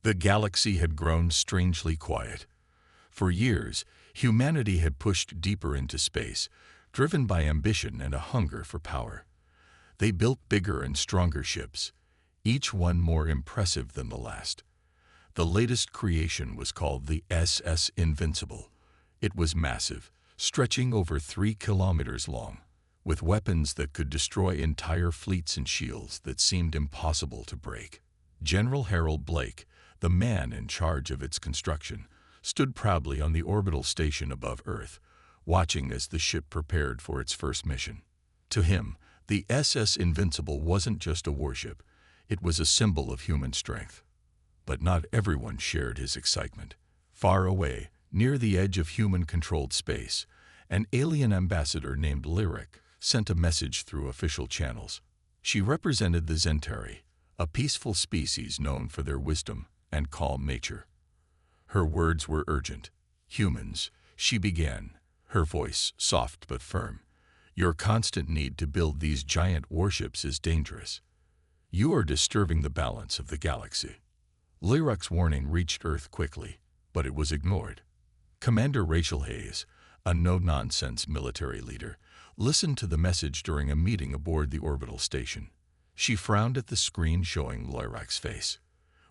The galaxy had grown strangely quiet. For years, humanity had pushed deeper into space, driven by ambition and a hunger for power. They built bigger and stronger ships, each one more impressive than the last. The latest creation was called the SS Invincible. It was massive, stretching over 3 kilometers long, with weapons that could destroy entire fleets and shields that seemed impossible to break. General Harold Blake, the man in charge of its construction, stood proudly on the orbital station above Earth, watching as the ship prepared for its first mission. To him, the SS Invincible wasn't just a warship, it was a symbol of human strength. But not everyone shared his excitement. Far away, near the edge of human-controlled space, an alien ambassador named Lyric sent a message through official channels. She represented the Zentari, a peaceful species known for their wisdom and calm nature. Her words were urgent. "Humans," she began, her voice soft but firm, "your constant need to build these giant warships is dangerous. You are disturbing the balance of the galaxy." Lyric's warning reached Earth quickly, but it was ignored. Commander Rachel Hayes, a no-nonsense military leader, listened to the message during a meeting aboard the orbital station. She frowned at the screen showing Lyric's face.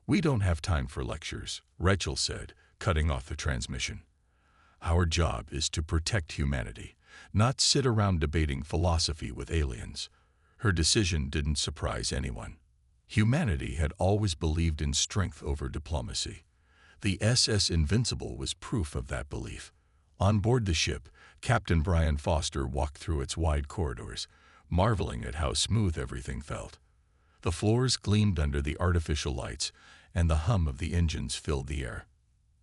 "We don't have time for lectures," Rachel said, cutting off the transmission. "Our job is to protect humanity, not sit around debating philosophy with aliens." Her decision didn't surprise anyone. Humanity had always believed in strength over diplomacy. The SS Invincible was proof of that belief. On board the ship, Captain Brian Foster walked through its wide corridors, marveling at how smooth everything felt. The floors gleamed under the artificial lights, and the hum of the engines filled the air.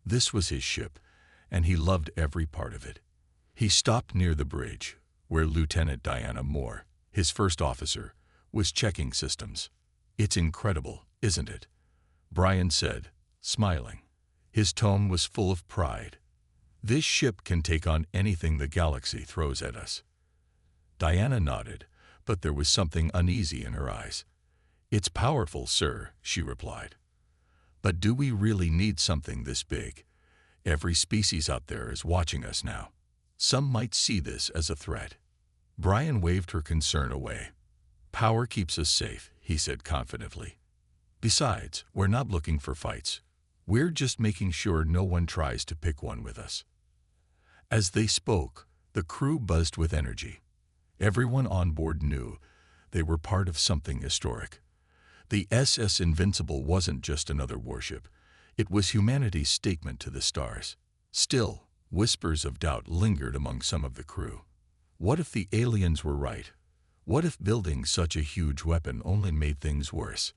This was his ship, and he loved every part of it. He stopped near the bridge, where Lieutenant Diana Moore, his first officer, was checking systems. "It's incredible, isn't it?" Brian said, smiling. His tone was full of pride. "This ship can take on anything the galaxy throws at us." Diana nodded, but there was something uneasy in her eyes. "It's powerful, sir," she replied. "But do we really need something this big? Every species out there is watching us now. Some might see this as a threat." Brian waved her concern away. "Power keeps us safe," he said confidently. "Besides, we're not looking for fights. We're just making sure no one tries to pick one with us." As they spoke, the crew buzzed with energy. Everyone on board knew they were part of something historic. The SS Invincible wasn't just another warship. It was humanity's statement to the stars. Still, whispers of doubt lingered among some of the crew. What if the aliens were right? What if building such a huge weapon only made things worse?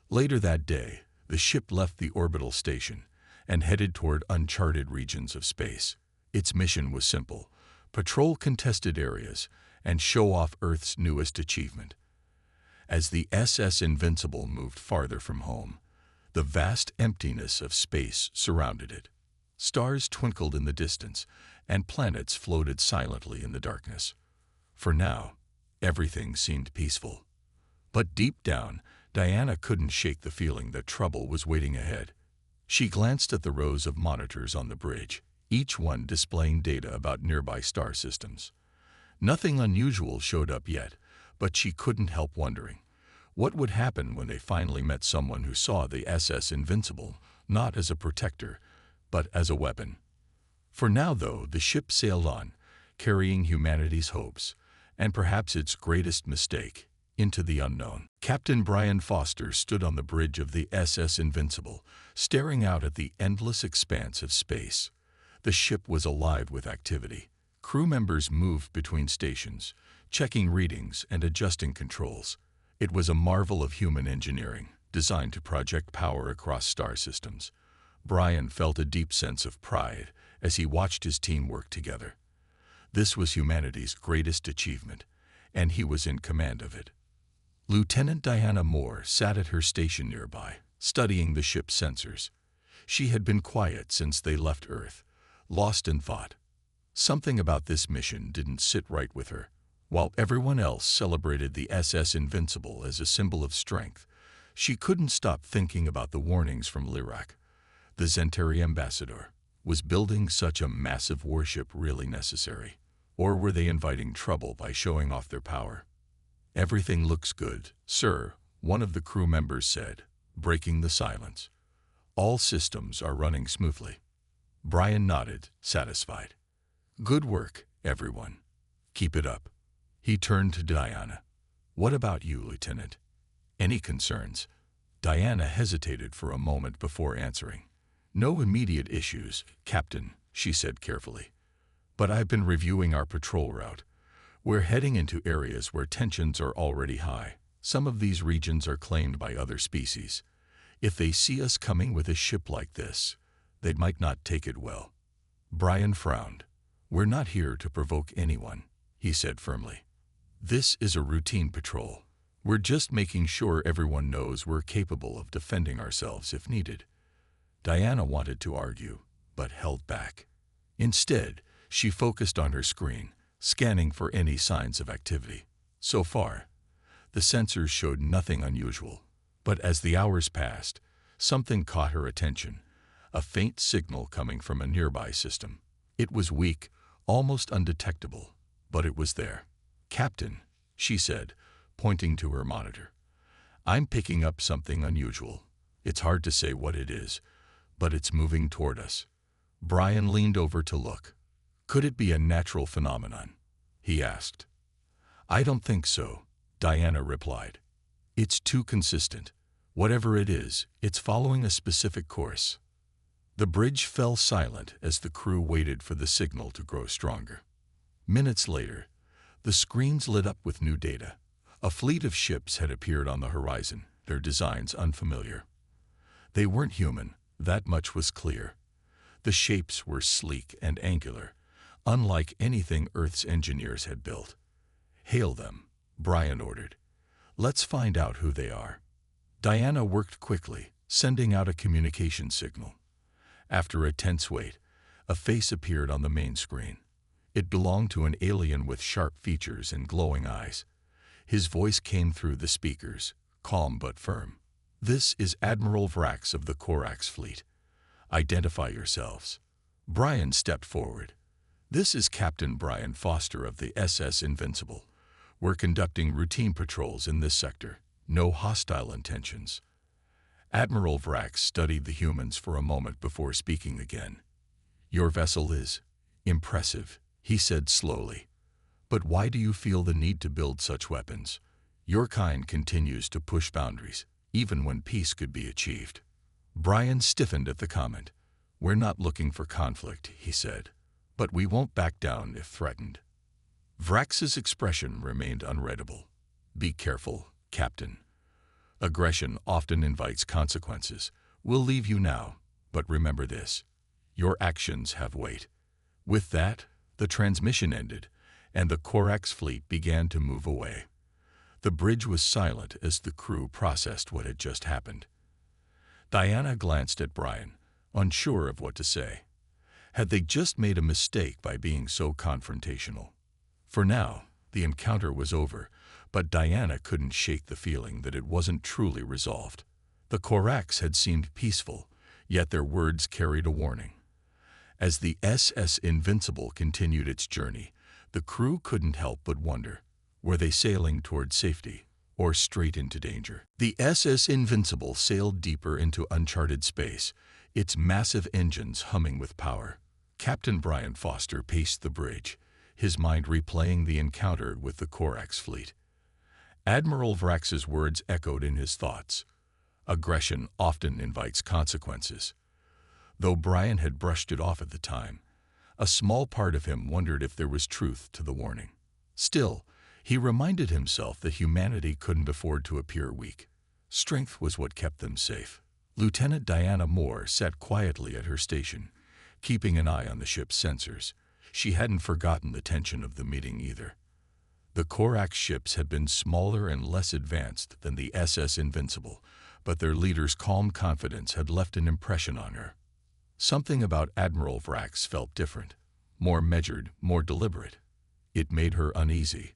Later that day, the ship left the orbital station and headed toward uncharted regions of space. Its mission was simple: patrol contested areas and show off Earth's newest achievement. As the SS Invincible moved farther from home, the vast emptiness of space surrounded it. Stars twinkled in the distance, and planets floated silently in the darkness. For now, everything seemed peaceful. But deep down, Diana couldn't shake the feeling that trouble was waiting ahead. She glanced at the rows of monitors on the bridge, each one displaying data about nearby star systems. Nothing unusual showed up yet, but she couldn't help wondering, what would happen when they finally met someone who saw the SS Invincible, not as a protector, but as a weapon? For now, though, the ship sailed on, carrying humanity's hopes, and perhaps its greatest mistake, into the unknown. Captain Brian Foster stood on the bridge of the SS Invincible, staring out at the endless expanse of space. The ship was alive with activity. Crew members moved between stations, checking readings and adjusting controls. It was a marvel of human engineering, designed to project power across star systems. Brian felt a deep sense of pride as he watched his team work together. This was humanity's greatest achievement, and he was in command of it. Lieutenant Diana Moore sat at her station nearby, studying the ship's sensors. She had been quiet since they left Earth, lost in thought. Something about this mission didn't sit right with her. While everyone else celebrated the SS Invincible as a symbol of strength, She couldn't stop thinking about the warnings from Lyrak. The Zentari ambassador. Was building such a massive warship really necessary? Or were they inviting trouble by showing off their power? "Everything looks good, sir," one of the crew members said, breaking the silence. "All systems are running smoothly." Brian nodded, satisfied. "Good work, everyone. Keep it up." He turned to Diana. "What about you, Lieutenant? Any concerns?" Diana hesitated for a moment before answering. "No immediate issues, Captain," she said carefully. "But I've been reviewing our patrol route. We're heading into areas where tensions are already high. Some of these regions are claimed by other species. If they see us coming with a ship like this, they might not take it well." Brian frowned. "We're not here to provoke anyone," he said firmly. "This is a routine patrol. We're just making sure everyone knows we're capable of defending ourselves if needed." Diana wanted to argue, but held back. Instead, she focused on her screen, scanning for any signs of activity. So far, the sensors showed nothing unusual. But as the hours passed, something caught her attention, a faint signal coming from a nearby system. It was weak, almost undetectable, but it was there. "Captain," she said, pointing to her monitor. "I'm picking up something unusual. It's hard to say what it is, but it's moving toward us." Brian leaned over to look. "Could it be a natural phenomenon?" he asked. "I don't think so," Diana replied. "It's too consistent. Whatever it is, it's following a specific course." The bridge fell silent as the crew waited for the signal to grow stronger. Minutes later, the screens lit up with new data. A fleet of ships had appeared on the horizon, their designs unfamiliar. They weren't human, that much was clear. The shapes were sleek and angular, unlike anything Earth's engineers had built. "Hail them," Brian ordered. "Let's find out who they are." Diana worked quickly, sending out a communication signal. After a tense wait, a face appeared on the main screen. It belonged to an alien with sharp features and glowing eyes. His voice came through the speakers, calm but firm. "This is Admiral Vrax of the Corax fleet. Identify yourselves." Brian stepped forward. "This is Captain Brian Foster of the SS Invincible. We're conducting routine patrols in this sector. No hostile intentions." Admiral Vrax studied the humans for a moment before speaking again. "Your vessel is impressive," he said slowly. "But why do you feel the need to build such weapons? Your kind continues to push boundaries, even when peace could be achieved." Brian stiffened at the comment. "We're not looking for conflict," he said, "but we won't back down if threatened." Vrax's expression remained unreadable. "Be careful, Captain. Aggression often invites consequences. We'll leave you now, but remember this. Your actions have weight." With that, the transmission ended, and the Corax fleet began to move away. The bridge was silent as the crew processed what had just happened. Diana glanced at Brian, unsure of what to say. Had they just made a mistake by being so confrontational? For now, the encounter was over, but Diana couldn't shake the feeling that it wasn't truly resolved. The Corax had seemed peaceful, yet their words carried a warning. As the SS Invincible continued its journey, the crew couldn't help but wonder, were they sailing toward safety or straight into danger? The SS Invincible sailed deeper into uncharted space, its massive engines humming with power. Captain Brian Foster paced the bridge, his mind replaying the encounter with the Corax fleet. Admiral Vrax's words echoed in his thoughts. Aggression often invites consequences. Though Brian had brushed it off at the time, a small part of him wondered if there was truth to the warning. Still, he reminded himself that humanity couldn't afford to appear weak. Strength was what kept them safe. Lieutenant Diana Moore sat quietly at her station, keeping an eye on the ship's sensors. She hadn't forgotten the tension of the meeting either. The Corax ships had been smaller and less advanced than the SS Invincible, but their leader's calm confidence had left an impression on her. Something about Admiral Vrax felt different, more measured, more deliberate. It made her uneasy.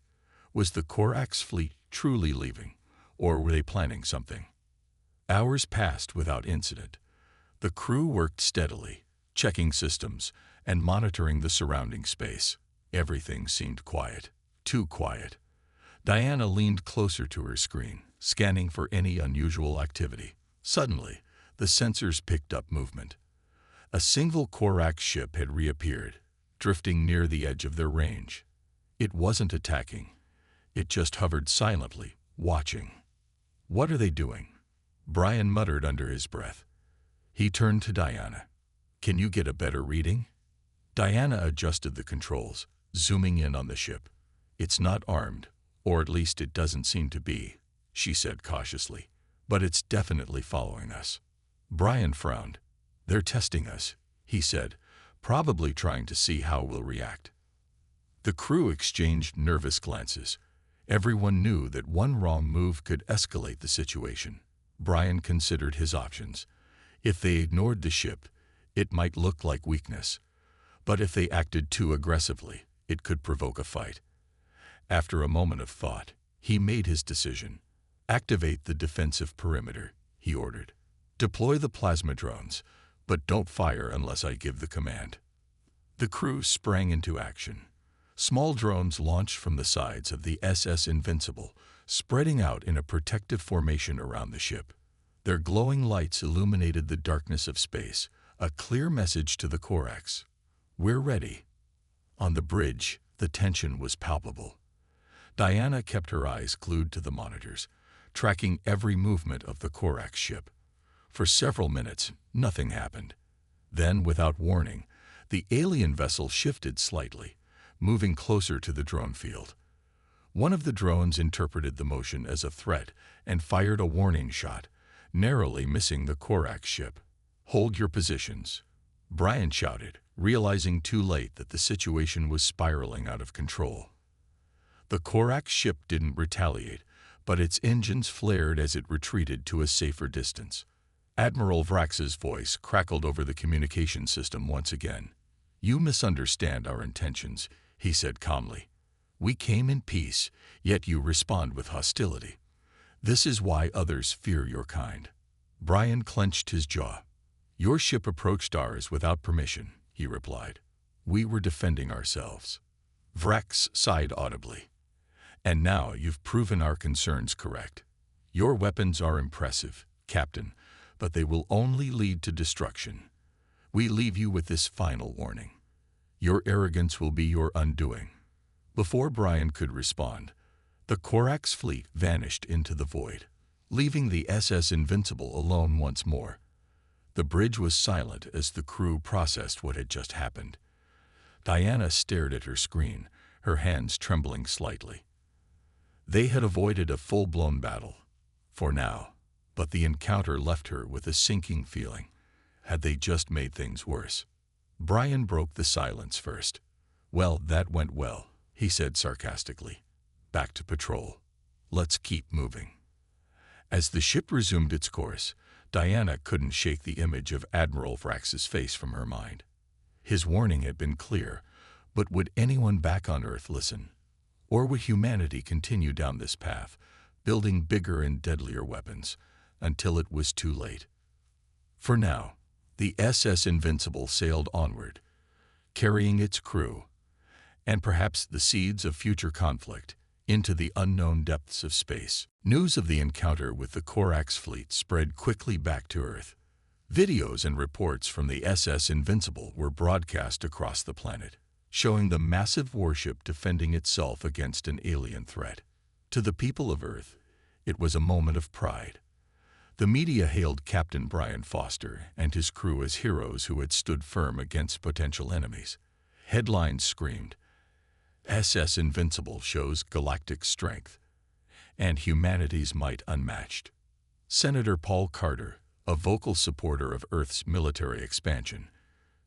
Was the Corax fleet truly leaving, or were they planning something? Hours passed without incident. The crew worked steadily, checking systems and monitoring the surrounding space. Everything seemed quiet, too quiet. Diana leaned closer to her screen, scanning for any unusual activity. Suddenly, the sensors picked up movement. A single Korak ship had reappeared, drifting near the edge of their range. It wasn't attacking. It just hovered silently, watching. "What are they doing?" Brian muttered under his breath. He turned to Diana. "Can you get a better reading?" Diana adjusted the controls, zooming in on the ship. "It's not armed, or at least it doesn't seem to be," she said cautiously. "But it's definitely following us." Brian frowned. "They're testing us," he said, "probably trying to see how we'll react." The crew exchanged nervous glances. Everyone knew that one wrong move could escalate the situation. Brian considered his options. If they ignored the ship, it might look like weakness. But if they acted too aggressively, it could provoke a fight. After a moment of thought, he made his decision. "Activate the defensive perimeter," he ordered. "Deploy the plasma drones, but don't fire unless I give the command." The crew sprang into action. Small drones launched from the sides of the SS Invincible, spreading out in a protective formation around the ship. Their glowing lights illuminated the darkness of space, a clear message to the Koraks. "We're ready." On the bridge, the tension was palpable. Diana kept her eyes glued to the monitors, tracking every movement of the Korak ship. For several minutes, nothing happened. Then, without warning, the alien vessel shifted slightly, moving closer to the drone field. One of the drones interpreted the motion as a threat and fired a warning shot, narrowly missing the Korak ship. "Hold your positions," Brian shouted, realizing too late that the situation was spiraling out of control. The Korak ship didn't retaliate, but its engines flared as it retreated to a safer distance. Admiral Vrax's voice crackled over the communication system once again. "You misunderstand our intentions," he said calmly. "We came in peace, yet you respond with hostility. This is why others fear your kind." Brian clenched his jaw. "Your ship approached ours without permission," he replied. "We were defending ourselves." Vrax sighed audibly. "And now you've proven our concerns correct. Your weapons are impressive, Captain, but they will only lead to destruction. We leave you with this final warning. Your arrogance will be your undoing." Before Brian could respond, the Korak's fleet vanished into the void, leaving the SS Invincible alone once more. The bridge was silent as the crew processed what had just happened. Diana stared at her screen, her hands trembling slightly. They had avoided a full-blown battle, for now, but the encounter left her with a sinking feeling. Had they just made things worse? Brian broke the silence first. "Well, that went well," he said sarcastically. "Back to patrol. Let's keep moving." As the ship resumed its course, Diana couldn't shake the image of Admiral Vrax's face from her mind. His warning had been clear, but would anyone back on Earth listen? Or would humanity continue down this path, building bigger and deadlier weapons, until it was too late? For now, the SS Invincible sailed onward, carrying its crew, and perhaps the seeds of future conflict, into the unknown depths of space. News of the encounter with the Korak's fleet spread quickly back to Earth. Videos and reports from the SS Invincible were broadcast across the planet, showing the massive warship defending itself against an alien threat. To the people of Earth, it was a moment of pride. The media hailed Captain Brian Foster and his crew as heroes who had stood firm against potential enemies. Headlines screamed, "SS Invincible shows galactic strength," and humanity's might unmatched. Senator Paul Carter, a vocal supporter of Earth's military expansion,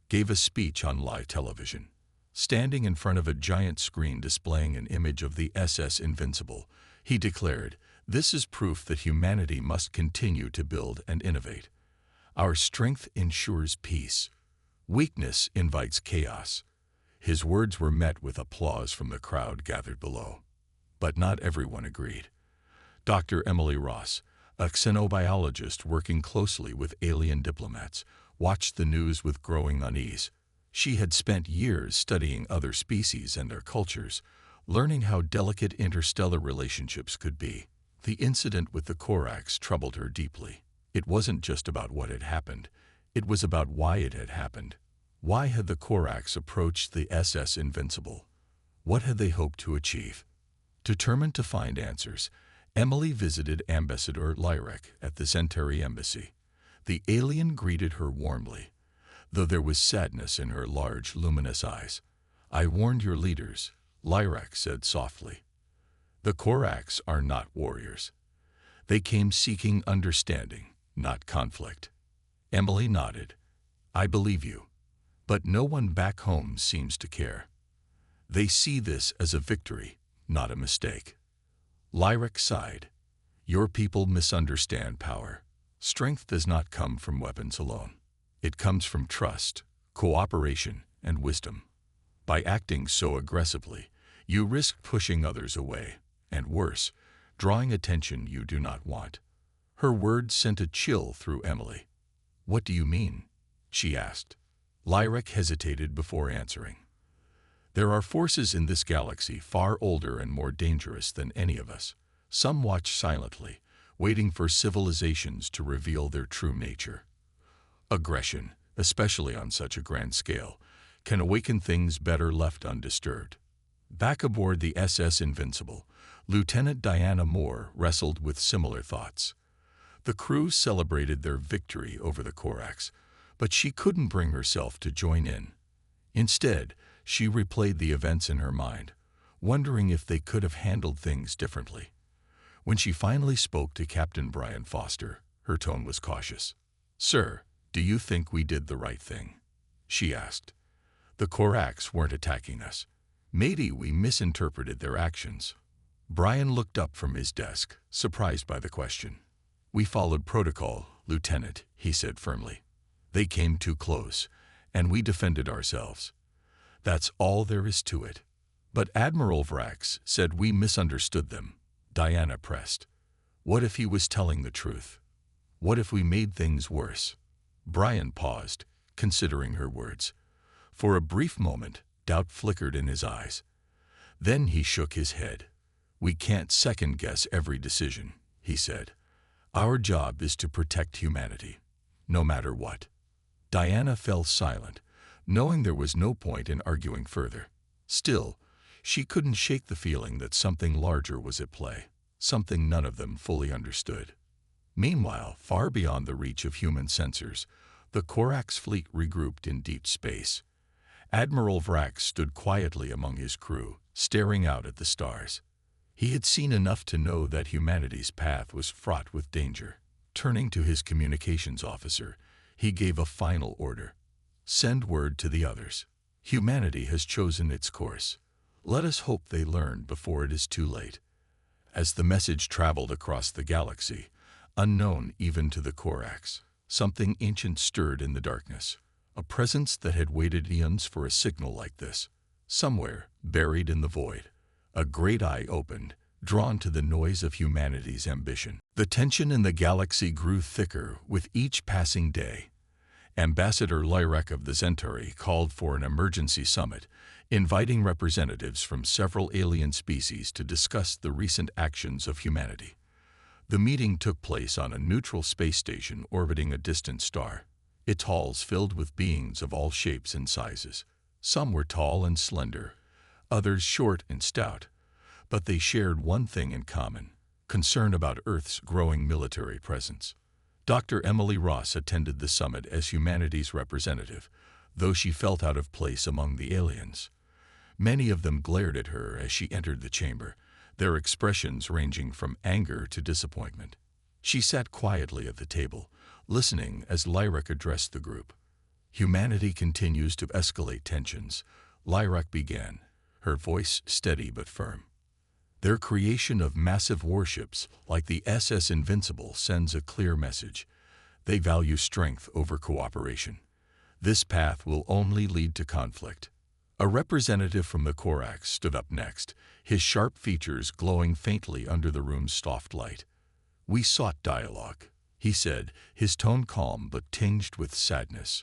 gave a speech on live television. Standing in front of a giant screen displaying an image of the SS Invincible, he declared, "This is proof that humanity must continue to build and innovate. Our strength ensures peace. Weakness invites chaos." His words were met with applause from the crowd gathered below. But not everyone agreed. Dr. Emily Ross, a xenobiologist working closely with alien diplomats, watched the news with growing unease. She had spent years studying other species and their cultures, learning how delicate interstellar relationships could be. The incident with the Corax troubled her deeply. It wasn't just about what had happened. It was about why it had happened. Why had the Corax approached the SS Invincible? What had they hoped to achieve? Determined to find answers, Emily visited Ambassador Lyric at the Centauri embassy. The alien greeted her warmly, though there was sadness in her large, luminous eyes. "I warned your leaders," Lyric said softly. "The Corax are not warriors. They came seeking understanding, not conflict." Emily nodded. "I believe you. But no one back home seems to care. They see this as a victory, not a mistake." Lyric sighed. "Your people misunderstand power. Strength does not come from weapons alone. It comes from trust, cooperation, and wisdom. By acting so aggressively, you risk pushing others away, and worse, drawing attention you do not want." Her words sent a chill through Emily. "What do you mean?" she asked. Lyric hesitated before answering. "There are forces in this galaxy far older and more dangerous than any of us. Some watch silently, waiting for civilizations to reveal their true nature. Aggression, especially on such a grand scale, can awaken things better left undisturbed." Back aboard the SS Invincible, Lieutenant Diana Moore wrestled with similar thoughts. The crew celebrated their victory over the Corax, but she couldn't bring herself to join in. Instead, she replayed the events in her mind, wondering if they could have handled things differently. When she finally spoke to Captain Brian Foster, her tone was cautious. "Sir, do you think we did the right thing?" she asked. "The Corax weren't attacking us. Maybe we misinterpreted their actions." Brian looked up from his desk, surprised by the question. "We followed protocol, Lieutenant," he said firmly. "They came too close, and we defended ourselves. That's all there is to it." "But Admiral Vrax said we misunderstood them," Diana pressed. "What if he was telling the truth? What if we made things worse?" Brian paused, considering her words. For a brief moment, doubt flickered in his eyes. Then he shook his head. "We can't second-guess every decision," he said. "Our job is to protect humanity, no matter what." Diana fell silent, knowing there was no point in arguing further. Still, she couldn't shake the feeling that something larger was at play, something none of them fully understood. Meanwhile, far beyond the reach of human sensors, the Corax fleet regrouped in deep space. Admiral Vrax stood quietly among his crew, staring out at the stars. He had seen enough to know that humanity's path was fraught with danger. Turning to his communications officer, he gave a final order. "Send word to the others. Humanity has chosen its course. Let us hope they learn before it is too late." As the message traveled across the galaxy, unknown even to the Corax, something ancient stirred in the darkness, a presence that had waited eons for a signal like this. Somewhere, buried in the void, a great eye opened, drawn to the noise of humanity's ambition. The tension in the galaxy grew thicker with each passing day. Ambassador Lyric of the Centauri called for an emergency summit, inviting representatives from several alien species to discuss the recent actions of humanity. The meeting took place on a neutral space station orbiting a distant star. Its halls filled with beings of all shapes and sizes. Some were tall and slender, others short and stout, but they shared one thing in common: concern about Earth's growing military presence. Dr. Emily Ross attended the summit as humanity's representative, though she felt out of place among the aliens. Many of them glared at her as she entered the chamber, their expressions ranging from anger to disappointment. She sat quietly at the table, listening as Lyric addressed the group. "Humanity continues to escalate tensions," Lyric began, her voice steady but firm. "Their creation of massive warships like the SS Invincible sends a clear message. They value strength over cooperation. This path will only lead to conflict." A representative from the Corax stood up next, his sharp features glowing faintly under the room's soft light. We sought dialogue, he said, his tone calm but tinged with sadness.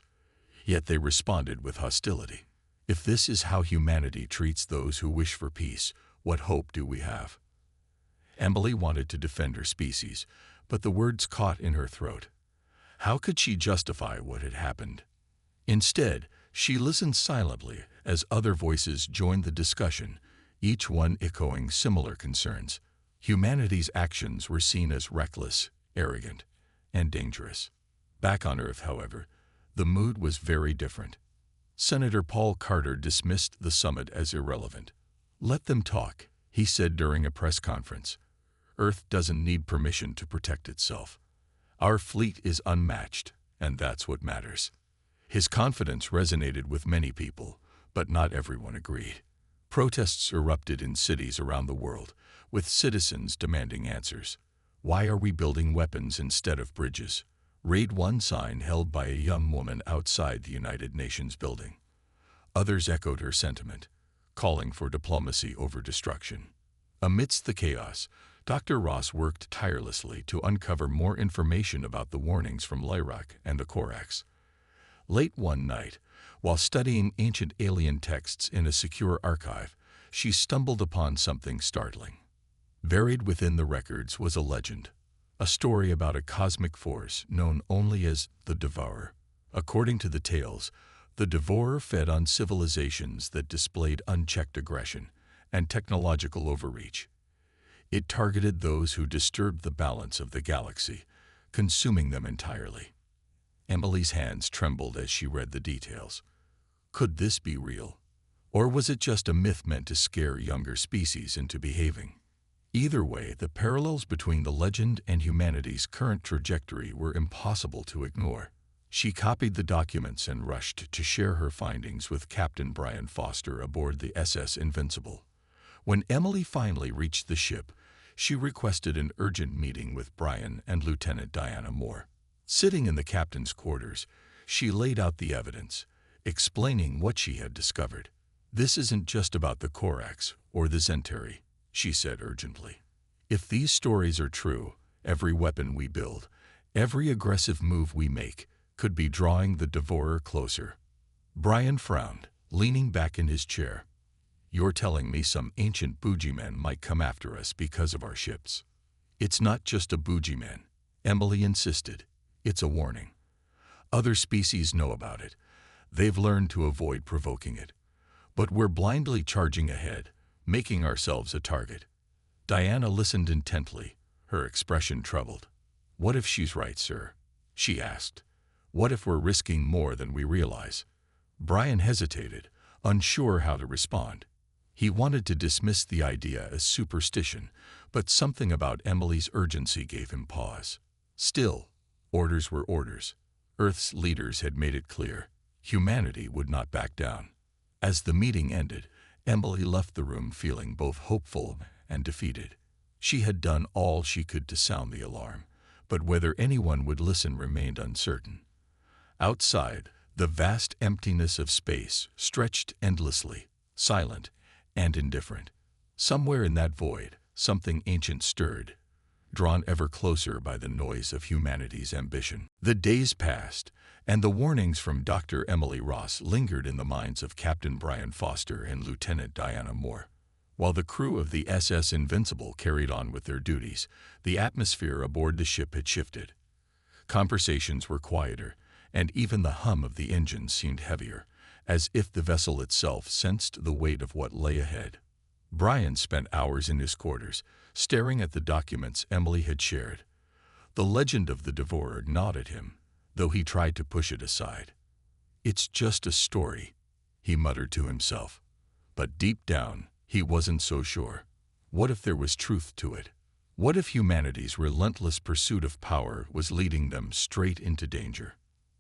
Yet they responded with hostility. If this is how humanity treats those who wish for peace, what hope do we have? Emily wanted to defend her species, but the words caught in her throat. How could she justify what had happened? Instead, she listened silently as other voices joined the discussion, each one echoing similar concerns. Humanity's actions were seen as reckless, arrogant, and dangerous. Back on Earth, however, the mood was very different. Senator Paul Carter dismissed the summit as irrelevant. Let them talk, he said during a press conference. Earth doesn't need permission to protect itself. Our fleet is unmatched, and that's what matters. His confidence resonated with many people, but not everyone agreed. Protests erupted in cities around the world, with citizens demanding answers. Why are we building weapons instead of bridges? Raid one sign held by a young woman outside the United Nations building. Others echoed her sentiment, calling for diplomacy over destruction. Amidst the chaos, Dr. Ross worked tirelessly to uncover more information about the warnings from Lyrak and the Corax. Late one night, while studying ancient alien texts in a secure archive, she stumbled upon something startling. Buried within the records was a legend, a story about a cosmic force known only as the Devourer. According to the tales, the Devourer fed on civilizations that displayed unchecked aggression and technological overreach. It targeted those who disturbed the balance of the galaxy, consuming them entirely. Emily's hands trembled as she read the details. Could this be real? Or was it just a myth meant to scare younger species into behaving? Either way, the parallels between the legend and humanity's current trajectory were impossible to ignore. She copied the documents and rushed to share her findings with Captain Brian Foster aboard the SS Invincible. When Emily finally reached the ship, she requested an urgent meeting with Brian and Lieutenant Diana Moore. Sitting in the captain's quarters, she laid out the evidence, explaining what she had discovered. This isn't just about the Corax or the Zentari, she said urgently. If these stories are true, every weapon we build, every aggressive move we make, could be drawing the Devourer closer. Brian frowned, leaning back in his chair. You're telling me some ancient boogeyman might come after us because of our ships? It's not just a boogeyman, Emily insisted. It's a warning. Other species know about it. They've learned to avoid provoking it. But we're blindly charging ahead, making ourselves a target. Diana listened intently, her expression troubled. What if she's right, sir? She asked. What if we're risking more than we realize? Brian hesitated, unsure how to respond. He wanted to dismiss the idea as superstition, but something about Emily's urgency gave him pause. Still, orders were orders. Earth's leaders had made it clear. Humanity would not back down. As the meeting ended, Emily left the room feeling both hopeful and defeated. She had done all she could to sound the alarm, but whether anyone would listen remained uncertain. Outside, the vast emptiness of space stretched endlessly, silent and indifferent. Somewhere in that void, something ancient stirred, drawn ever closer by the noise of humanity's ambition. The days passed, and the warnings from Dr. Emily Ross lingered in the minds of Captain Brian Foster and Lieutenant Diana Moore. While the crew of the SS Invincible carried on with their duties, the atmosphere aboard the ship had shifted. Conversations were quieter, and even the hum of the engines seemed heavier, as if the vessel itself sensed the weight of what lay ahead. Brian spent hours in his quarters, staring at the documents Emily had shared. The legend of the Devourer gnawed at him, though he tried to push it aside. It's just a story, he muttered to himself. But deep down, he wasn't so sure. What if there was truth to it? What if humanity's relentless pursuit of power was leading them straight into danger?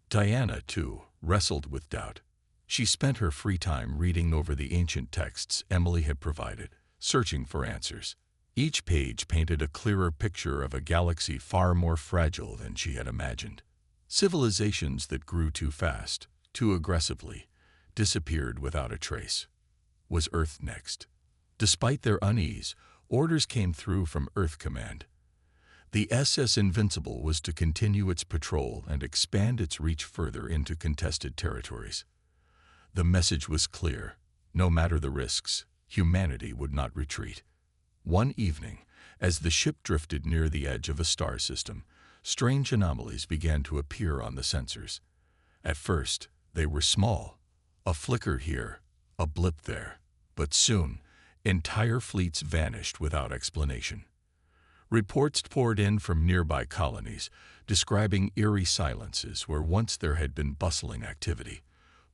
Diana, too, wrestled with doubt. She spent her free time reading over the ancient texts Emily had provided, searching for answers. Each page painted a clearer picture of a galaxy far more fragile than she had imagined. Civilizations that grew too fast, too aggressively, disappeared without a trace. Was Earth next? Despite their unease, orders came through from Earth Command. The SS Invincible was to continue its patrol and expand its reach further into contested territories. The message was clear. No matter the risks, humanity would not retreat. One evening, as the ship drifted near the edge of a star system, strange anomalies began to appear on the sensors. At first, they were small, a flicker here, a blip there. But soon, entire fleets vanished without explanation. Reports poured in from nearby colonies, describing eerie silences where once there had been bustling activity.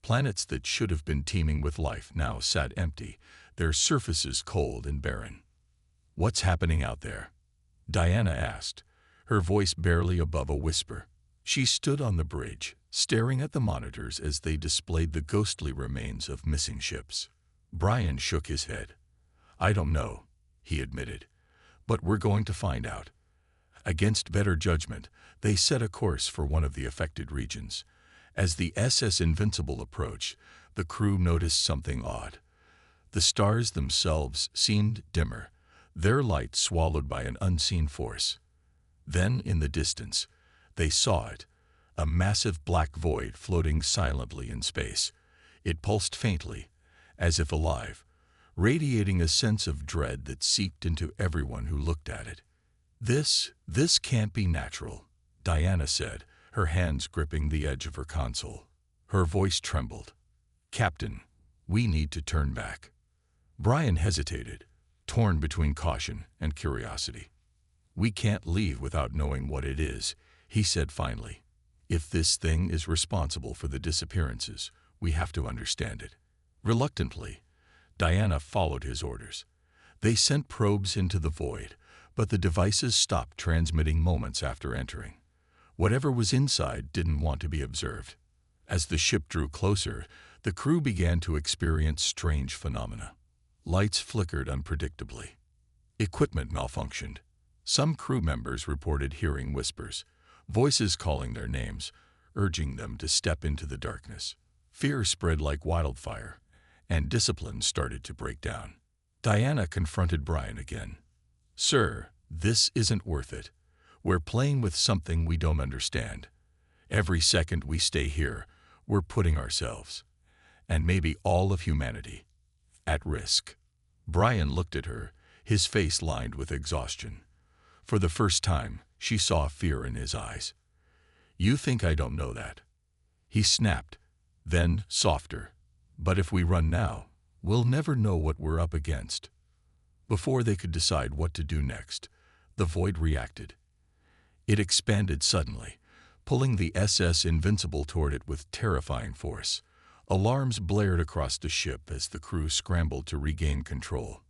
Planets that should have been teeming with life now sat empty, their surfaces cold and barren. "What's happening out there?" Diana asked, her voice barely above a whisper. She stood on the bridge, staring at the monitors as they displayed the ghostly remains of missing ships. Brian shook his head. "I don't know," he admitted, "but we're going to find out." Against better judgment, they set a course for one of the affected regions. As the SS Invincible approached, the crew noticed something odd. The stars themselves seemed dimmer, their light swallowed by an unseen force. Then, in the distance, they saw it, a massive black void floating silently in space. It pulsed faintly, as if alive, radiating a sense of dread that seeped into everyone who looked at it. This can't be natural," Diana said, her hands gripping the edge of her console. Her voice trembled. "Captain, we need to turn back." Brian hesitated, torn between caution and curiosity. "We can't leave without knowing what it is," he said finally. "If this thing is responsible for the disappearances, we have to understand it." Reluctantly, Diana followed his orders. They sent probes into the void, but the devices stopped transmitting moments after entering. Whatever was inside didn't want to be observed. As the ship drew closer, the crew began to experience strange phenomena. Lights flickered unpredictably. Equipment malfunctioned. Some crew members reported hearing whispers, voices calling their names, urging them to step into the darkness. Fear spread like wildfire, and discipline started to break down. Diana confronted Brian again. "Sir, this isn't worth it. We're playing with something we don't understand. Every second we stay here, we're putting ourselves, and maybe all of humanity, at risk." Brian looked at her, his face lined with exhaustion. For the first time, she saw fear in his eyes. "You think I don't know that?" He snapped, then softer. "But if we run now, we'll never know what we're up against." Before they could decide what to do next, the void reacted. It expanded suddenly, pulling the SS Invincible toward it with terrifying force. Alarms blared across the ship as the crew scrambled to regain control.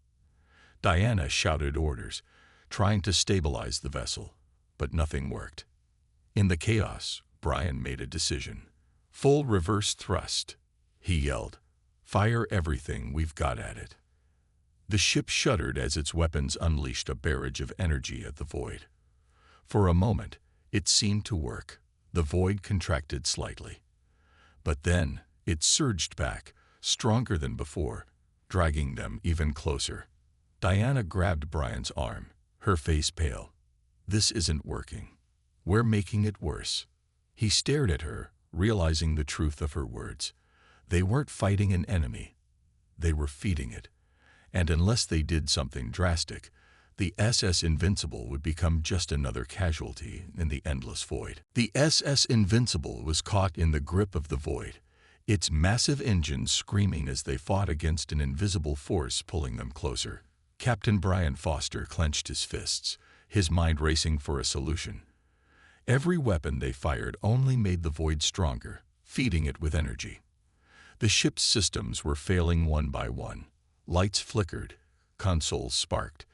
Diana shouted orders, trying to stabilize the vessel, but nothing worked. In the chaos, Brian made a decision. "Full reverse thrust," he yelled. "Fire everything we've got at it." The ship shuddered as its weapons unleashed a barrage of energy at the void. For a moment, it seemed to work. The void contracted slightly. But then, it surged back, stronger than before, dragging them even closer. Diana grabbed Brian's arm, her face pale. "This isn't working. We're making it worse." He stared at her, realizing the truth of her words. They weren't fighting an enemy. They were feeding it. And unless they did something drastic, the SS Invincible would become just another casualty in the endless void. The SS Invincible was caught in the grip of the void, its massive engines screaming as they fought against an invisible force pulling them closer. Captain Brian Foster clenched his fists, his mind racing for a solution. Every weapon they fired only made the void stronger, feeding it with energy. The ship's systems were failing one by one. Lights flickered, consoles sparked,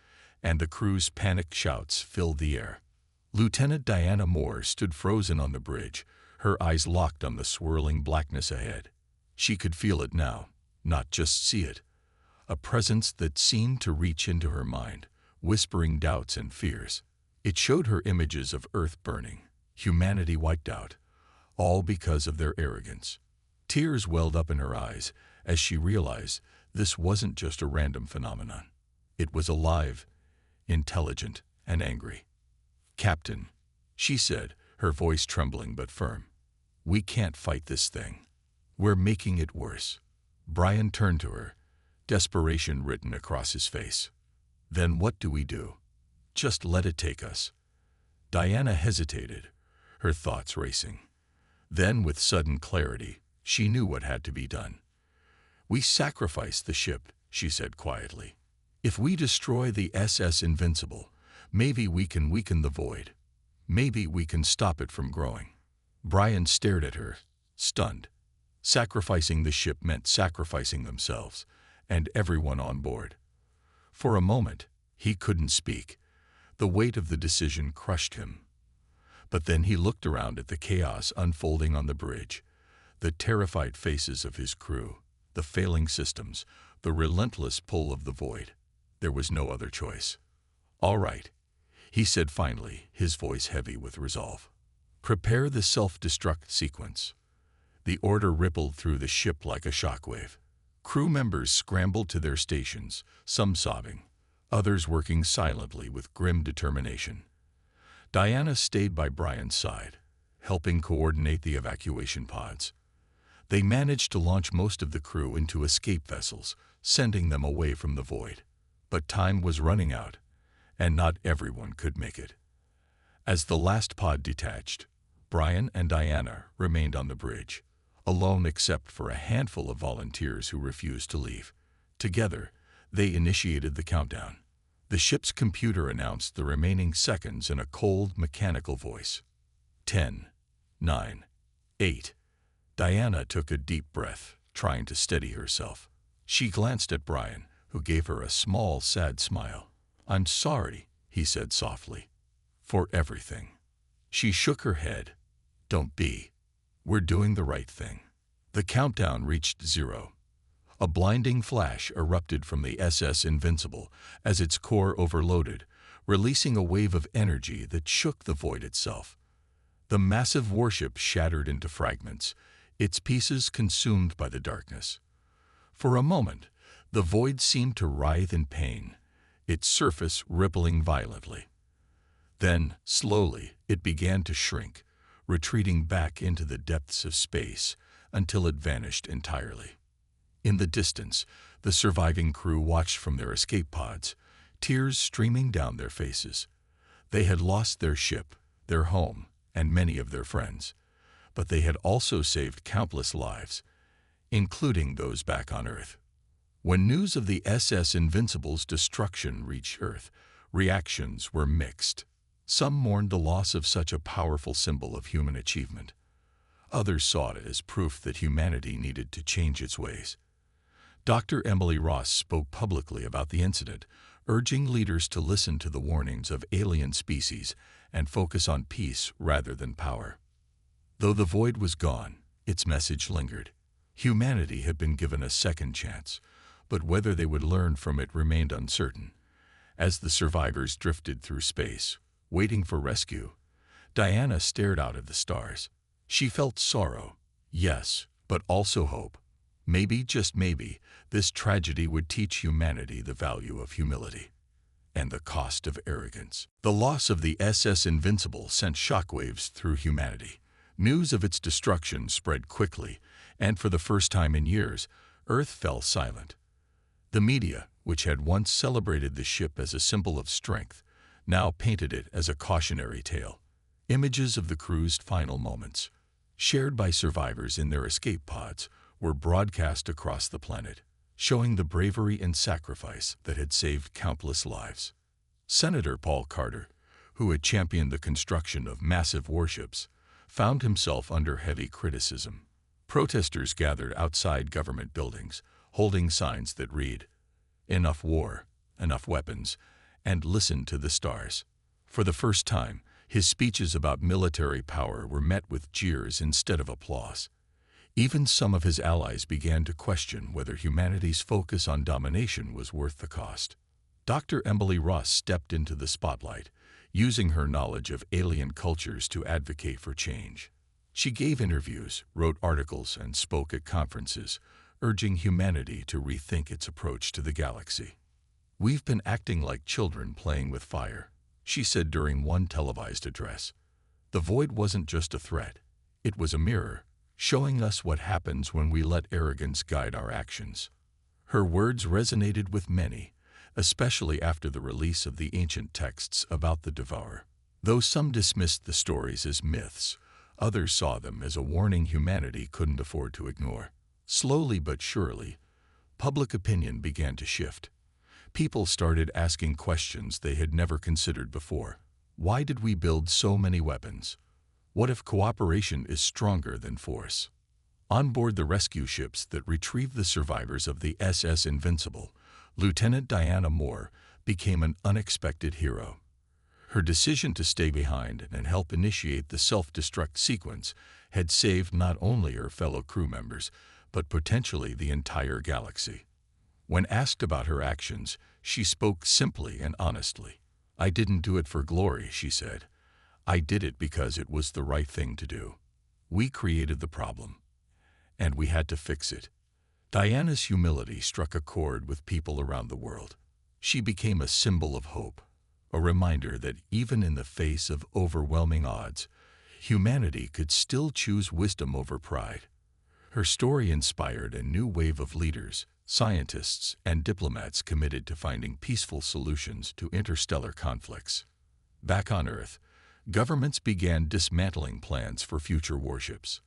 and the crew's panicked shouts filled the air. Lieutenant Diana Moore stood frozen on the bridge, her eyes locked on the swirling blackness ahead. She could feel it now, not just see it. A presence that seemed to reach into her mind, whispering doubts and fears. It showed her images of Earth burning, humanity wiped out, all because of their arrogance. Tears welled up in her eyes as she realized this wasn't just a random phenomenon. It was alive, intelligent, and angry. "Captain," she said, her voice trembling but firm, "we can't fight this thing. We're making it worse." Brian turned to her, desperation written across his face. "Then what do we do? Just let it take us." Diana hesitated, her thoughts racing. Then, with sudden clarity, she knew what had to be done. "We sacrifice the ship," she said quietly. "If we destroy the SS Invincible, maybe we can weaken the Void. Maybe we can stop it from growing." Brian stared at her, stunned. Sacrificing the ship meant sacrificing themselves, and everyone on board. For a moment, he couldn't speak. The weight of the decision crushed him. But then he looked around at the chaos unfolding on the bridge, the terrified faces of his crew, the failing systems, the relentless pull of the Void. There was no other choice. "All right," he said finally, his voice heavy with resolve. "Prepare the self-destruct sequence." The order rippled through the ship like a shockwave. Crew members scrambled to their stations, some sobbing, others working silently with grim determination. Diana stayed by Brian's side, helping coordinate the evacuation pods. They managed to launch most of the crew into escape vessels, sending them away from the Void. But time was running out, and not everyone could make it. As the last pod detached, Brian and Diana remained on the bridge, alone except for a handful of volunteers who refused to leave. Together, they initiated the countdown. The ship's computer announced the remaining seconds in a cold, mechanical voice. 10, 9, 8. Diana took a deep breath, trying to steady herself. She glanced at Brian, who gave her a small, sad smile. "I'm sorry," he said softly, "for everything." She shook her head. "Don't be. We're doing the right thing." The countdown reached 0. A blinding flash erupted from the SS Invincible as its core overloaded, releasing a wave of energy that shook the Void itself. The massive warship shattered into fragments, its pieces consumed by the darkness. For a moment, the Void seemed to writhe in pain, its surface rippling violently. Then, slowly, it began to shrink, retreating back into the depths of space until it vanished entirely. In the distance, the surviving crew watched from their escape pods, tears streaming down their faces. They had lost their ship, their home, and many of their friends. But they had also saved countless lives, including those back on Earth. When news of the SS Invincible's destruction reached Earth, reactions were mixed. Some mourned the loss of such a powerful symbol of human achievement. Others saw it as proof that humanity needed to change its ways. Dr. Emily Ross spoke publicly about the incident, urging leaders to listen to the warnings of alien species and focus on peace rather than power. Though the Void was gone, its message lingered. Humanity had been given a second chance, but whether they would learn from it remained uncertain. As the survivors drifted through space, waiting for rescue, Diana stared out at the stars. She felt sorrow, yes, but also hope. Maybe, just maybe, this tragedy would teach humanity the value of humility and the cost of arrogance. The loss of the SS Invincible sent shockwaves through humanity. News of its destruction spread quickly, and for the first time in years, Earth fell silent. The media, which had once celebrated the ship as a symbol of strength, now painted it as a cautionary tale. Images of the crew's final moments, shared by survivors in their escape pods, were broadcast across the planet, showing the bravery and sacrifice that had saved countless lives. Senator Paul Carter, who had championed the construction of massive warships, found himself under heavy criticism. Protesters gathered outside government buildings, holding signs that read, "Enough war, enough weapons, and listen to the stars." For the first time, his speeches about military power were met with jeers instead of applause. Even some of his allies began to question whether humanity's focus on domination was worth the cost. Dr. Emily Ross stepped into the spotlight, using her knowledge of alien cultures to advocate for change. She gave interviews, wrote articles, and spoke at conferences, urging humanity to rethink its approach to the galaxy. "We've been acting like children playing with fire," she said during one televised address. The void wasn't just a threat. It was a mirror, showing us what happens when we let arrogance guide our actions. Her words resonated with many, especially after the release of the ancient texts about the Devourer. Though some dismissed the stories as myths, others saw them as a warning humanity couldn't afford to ignore. Slowly but surely, public opinion began to shift. People started asking questions they had never considered before. Why did we build so many weapons? What if cooperation is stronger than force? On board the rescue ships that retrieved the survivors of the SS Invincible, Lieutenant Diana Moore became an unexpected hero. Her decision to stay behind and help initiate the self-destruct sequence had saved not only her fellow crew members, but potentially the entire galaxy. When asked about her actions, she spoke simply and honestly. "I didn't do it for glory," she said. "I did it because it was the right thing to do. We created the problem, and we had to fix it." Diana's humility struck a chord with people around the world. She became a symbol of hope, a reminder that even in the face of overwhelming odds, humanity could still choose wisdom over pride. Her story inspired a new wave of leaders, scientists, and diplomats committed to finding peaceful solutions to interstellar conflicts. Back on Earth, governments began dismantling plans for future warships.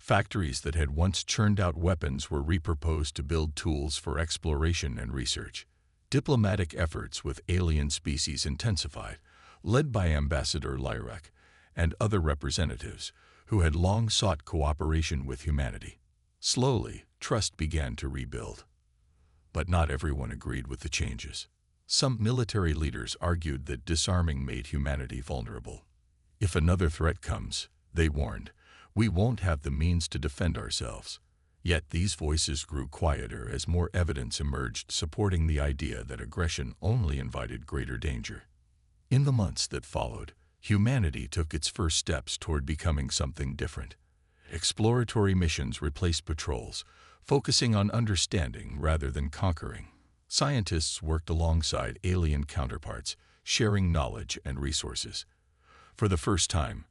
Factories that had once churned out weapons were repurposed to build tools for exploration and research. Diplomatic efforts with alien species intensified, led by Ambassador Lyrak and other representatives who had long sought cooperation with humanity. Slowly, trust began to rebuild. But not everyone agreed with the changes. Some military leaders argued that disarming made humanity vulnerable. "If another threat comes," they warned, "we won't have the means to defend ourselves." Yet these voices grew quieter as more evidence emerged supporting the idea that aggression only invited greater danger. In the months that followed, humanity took its first steps toward becoming something different. Exploratory missions replaced patrols, focusing on understanding rather than conquering. Scientists worked alongside alien counterparts, sharing knowledge and resources. For the first time,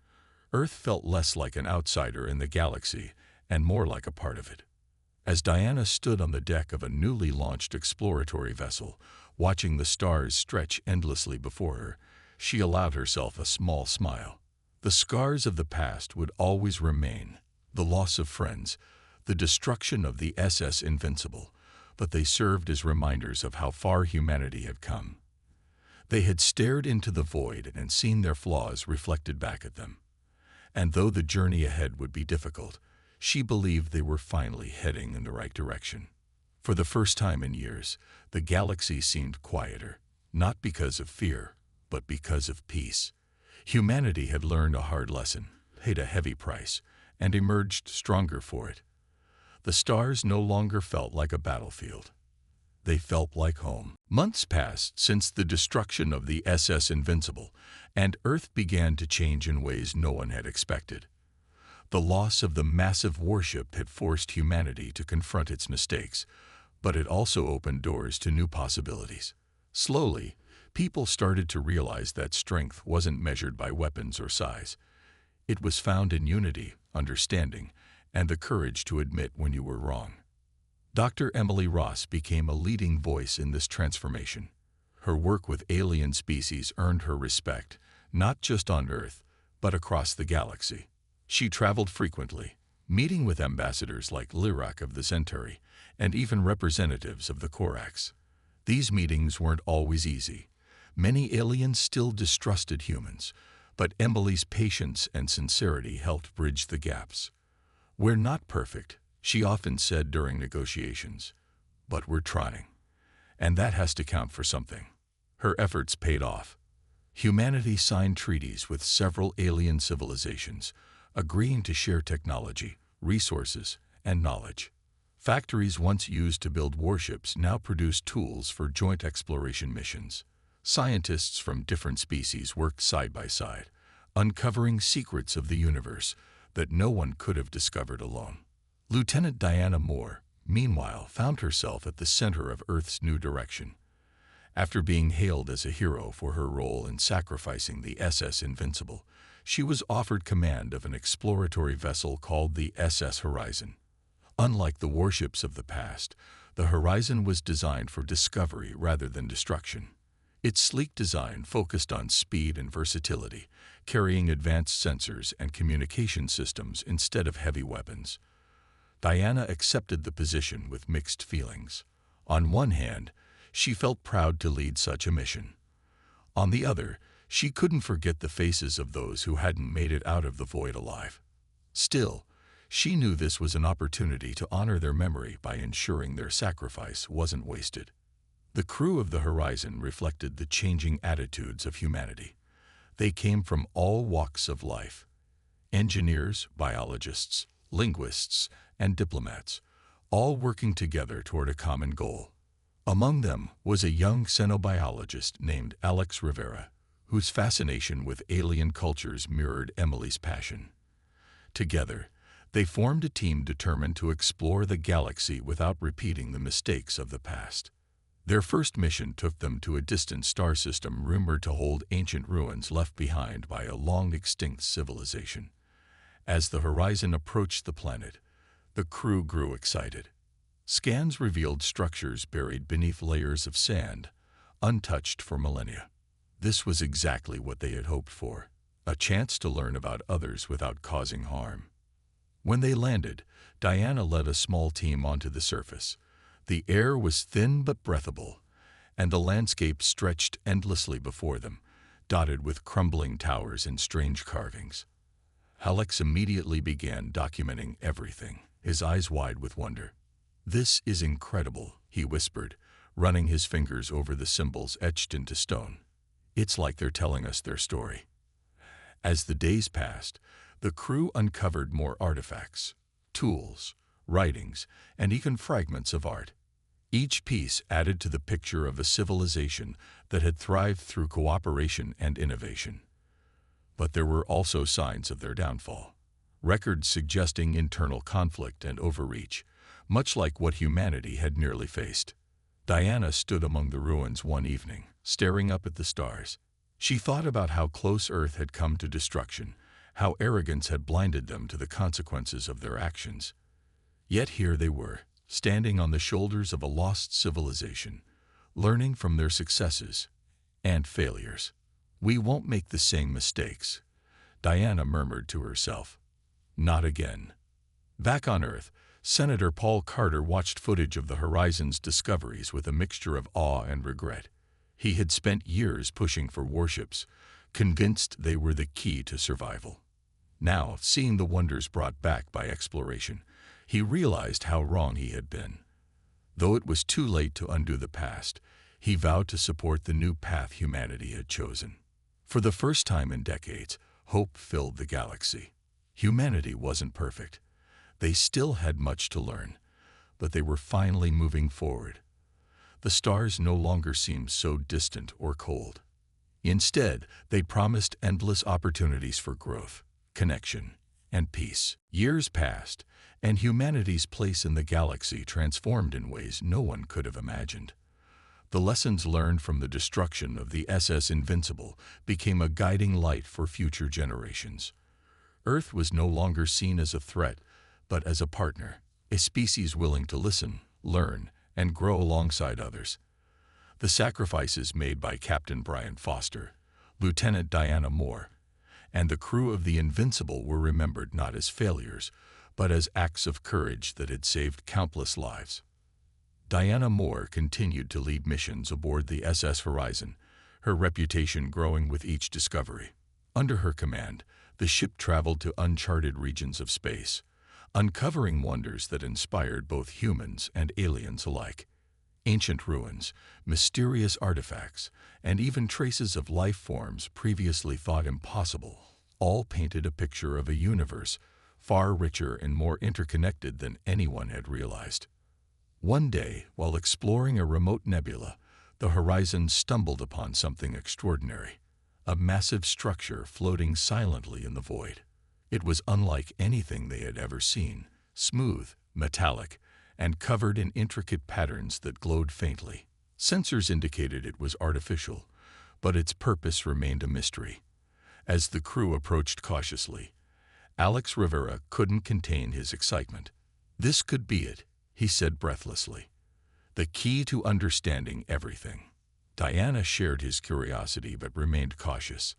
Earth felt less like an outsider in the galaxy and more like a part of it. As Diana stood on the deck of a newly launched exploratory vessel, watching the stars stretch endlessly before her, she allowed herself a small smile. The scars of the past would always remain, the loss of friends, the destruction of the SS Invincible, but they served as reminders of how far humanity had come. They had stared into the void and seen their flaws reflected back at them. And though the journey ahead would be difficult, she believed they were finally heading in the right direction. For the first time in years, the galaxy seemed quieter, not because of fear, but because of peace. Humanity had learned a hard lesson, paid a heavy price, and emerged stronger for it. The stars no longer felt like a battlefield. They felt like home. Months passed since the destruction of the SS Invincible, and Earth began to change in ways no one had expected. The loss of the massive warship had forced humanity to confront its mistakes, but it also opened doors to new possibilities. Slowly, people started to realize that strength wasn't measured by weapons or size. It was found in unity, understanding, and the courage to admit when you were wrong. Dr. Emily Ross became a leading voice in this transformation. Her work with alien species earned her respect, not just on Earth, but across the galaxy. She traveled frequently, meeting with ambassadors like Lyrak of the Centauri, and even representatives of the Corax. These meetings weren't always easy. Many aliens still distrusted humans, but Emily's patience and sincerity helped bridge the gaps. "We're not perfect," she often said during negotiations, "but we're trying. And that has to count for something." Her efforts paid off. Humanity signed treaties with several alien civilizations, agreeing to share technology, resources, and knowledge. Factories once used to build warships now produce tools for joint exploration missions. Scientists from different species worked side by side, uncovering secrets of the universe that no one could have discovered alone. Lieutenant Diana Moore, meanwhile, found herself at the center of Earth's new direction. After being hailed as a hero for her role in sacrificing the SS Invincible, she was offered command of an exploratory vessel called the SS Horizon. Unlike the warships of the past, the Horizon was designed for discovery rather than destruction. Its sleek design focused on speed and versatility, carrying advanced sensors and communication systems instead of heavy weapons. Diana accepted the position with mixed feelings. On one hand, she felt proud to lead such a mission. On the other, she couldn't forget the faces of those who hadn't made it out of the void alive. Still, she knew this was an opportunity to honor their memory by ensuring their sacrifice wasn't wasted. The crew of the Horizon reflected the changing attitudes of humanity. They came from all walks of life: engineers, biologists, linguists, and diplomats, all working together toward a common goal. Among them was a young xenobiologist named Alex Rivera, whose fascination with alien cultures mirrored Emily's passion. Together, they formed a team determined to explore the galaxy without repeating the mistakes of the past. Their first mission took them to a distant star system rumored to hold ancient ruins left behind by a long-extinct civilization. As the Horizon approached the planet, the crew grew excited. Scans revealed structures buried beneath layers of sand, untouched for millennia. This was exactly what they had hoped for, a chance to learn about others without causing harm. When they landed, Diana led a small team onto the surface. The air was thin but breathable, and the landscape stretched endlessly before them, dotted with crumbling towers and strange carvings. Alex immediately began documenting everything, his eyes wide with wonder. "This is incredible," he whispered, running his fingers over the symbols etched into stone. "It's like they're telling us their story." As the days passed, the crew uncovered more artifacts, tools, writings, and even fragments of art. Each piece added to the picture of a civilization that had thrived through cooperation and innovation. But there were also signs of their downfall, records suggesting internal conflict and overreach, much like what humanity had nearly faced. Diana stood among the ruins one evening, staring up at the stars. She thought about how close Earth had come to destruction, how arrogance had blinded them to the consequences of their actions. Yet here they were, standing on the shoulders of a lost civilization, learning from their successes and failures. "We won't make the same mistakes," Diana murmured to herself. "Not again." Back on Earth, Senator Paul Carter watched footage of the Horizon's discoveries with a mixture of awe and regret. He had spent years pushing for warships, convinced they were the key to survival. Now, seeing the wonders brought back by exploration, he realized how wrong he had been. Though it was too late to undo the past, he vowed to support the new path humanity had chosen. For the first time in decades, hope filled the galaxy. Humanity wasn't perfect. They still had much to learn, but they were finally moving forward. The stars no longer seemed so distant or cold. Instead, they promised endless opportunities for growth, connection, and peace. Years passed, and humanity's place in the galaxy transformed in ways no one could have imagined. The lessons learned from the destruction of the SS Invincible became a guiding light for future generations. Earth was no longer seen as a threat, but as a partner, a species willing to listen, learn, and grow alongside others. The sacrifices made by Captain Brian Foster, Lieutenant Diana Moore, and the crew of the Invincible were remembered not as failures, but as acts of courage that had saved countless lives. Diana Moore continued to lead missions aboard the SS Horizon, her reputation growing with each discovery. Under her command, the ship traveled to uncharted regions of space, uncovering wonders that inspired both humans and aliens alike. Ancient ruins, mysterious artifacts, and even traces of life forms previously thought impossible, all painted a picture of a universe far richer and more interconnected than anyone had realized. One day, while exploring a remote nebula, the Horizon stumbled upon something extraordinary, a massive structure floating silently in the void. It was unlike anything they had ever seen, smooth, metallic, and covered in intricate patterns that glowed faintly. Sensors indicated it was artificial, but its purpose remained a mystery. As the crew approached cautiously, Alex Rivera couldn't contain his excitement. "This could be it," he said breathlessly. "The key to understanding everything." Diana shared his curiosity but remained cautious.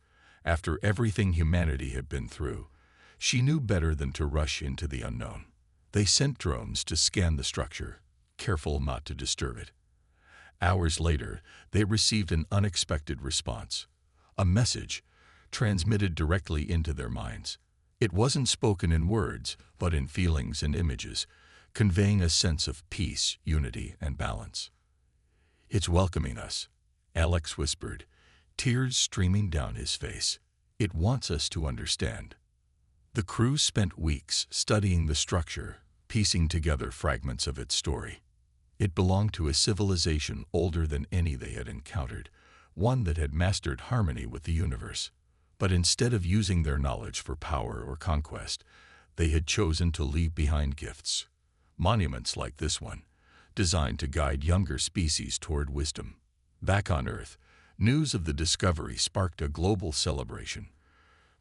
After everything humanity had been through, she knew better than to rush into the unknown. They sent drones to scan the structure, careful not to disturb it. Hours later, they received an unexpected response. A message, transmitted directly into their minds. It wasn't spoken in words, but in feelings and images, conveying a sense of peace, unity, and balance. "It's welcoming us," Alex whispered, tears streaming down his face. "It wants us to understand." The crew spent weeks studying the structure, piecing together fragments of its story. It belonged to a civilization older than any they had encountered, one that had mastered harmony with the universe. But instead of using their knowledge for power or conquest, they had chosen to leave behind gifts. Monuments like this one, designed to guide younger species toward wisdom. Back on Earth, news of the discovery sparked a global celebration.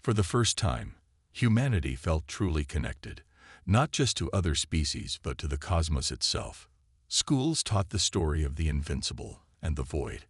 For the first time, humanity felt truly connected, not just to other species but to the cosmos itself. Schools taught the story of the invincible and the void,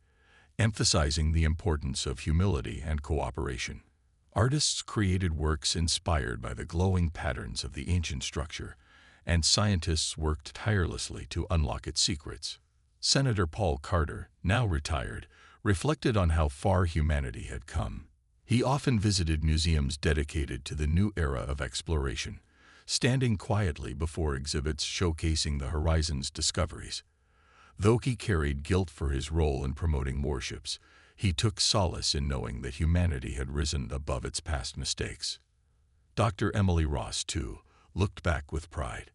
emphasizing the importance of humility and cooperation. Artists created works inspired by the glowing patterns of the ancient structure, and scientists worked tirelessly to unlock its secrets. Senator Paul Carter, now retired, reflected on how far humanity had come. He often visited museums dedicated to the new era of exploration, standing quietly before exhibits showcasing the horizon's discoveries. Though he carried guilt for his role in promoting warships, he took solace in knowing that humanity had risen above its past mistakes. Dr. Emily Ross, too, looked back with pride.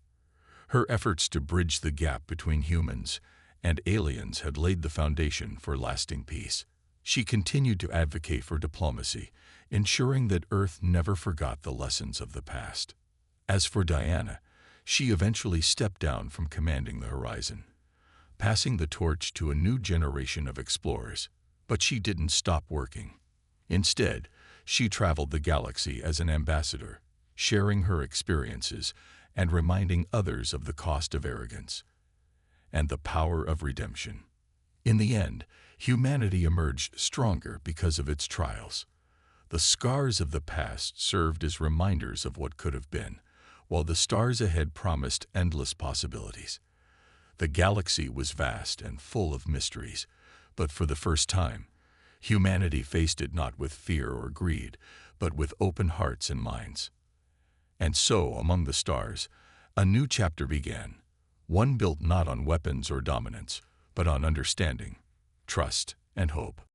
Her efforts to bridge the gap between humans and aliens had laid the foundation for lasting peace. She continued to advocate for diplomacy, ensuring that Earth never forgot the lessons of the past. As for Diana, she eventually stepped down from commanding the horizon, passing the torch to a new generation of explorers. But she didn't stop working. Instead, she traveled the galaxy as an ambassador, sharing her experiences and reminding others of the cost of arrogance and the power of redemption. In the end, humanity emerged stronger because of its trials. The scars of the past served as reminders of what could have been, while the stars ahead promised endless possibilities. The galaxy was vast and full of mysteries, but for the first time, humanity faced it not with fear or greed, but with open hearts and minds. And so, among the stars, a new chapter began, one built not on weapons or dominance, but on understanding, trust, and hope.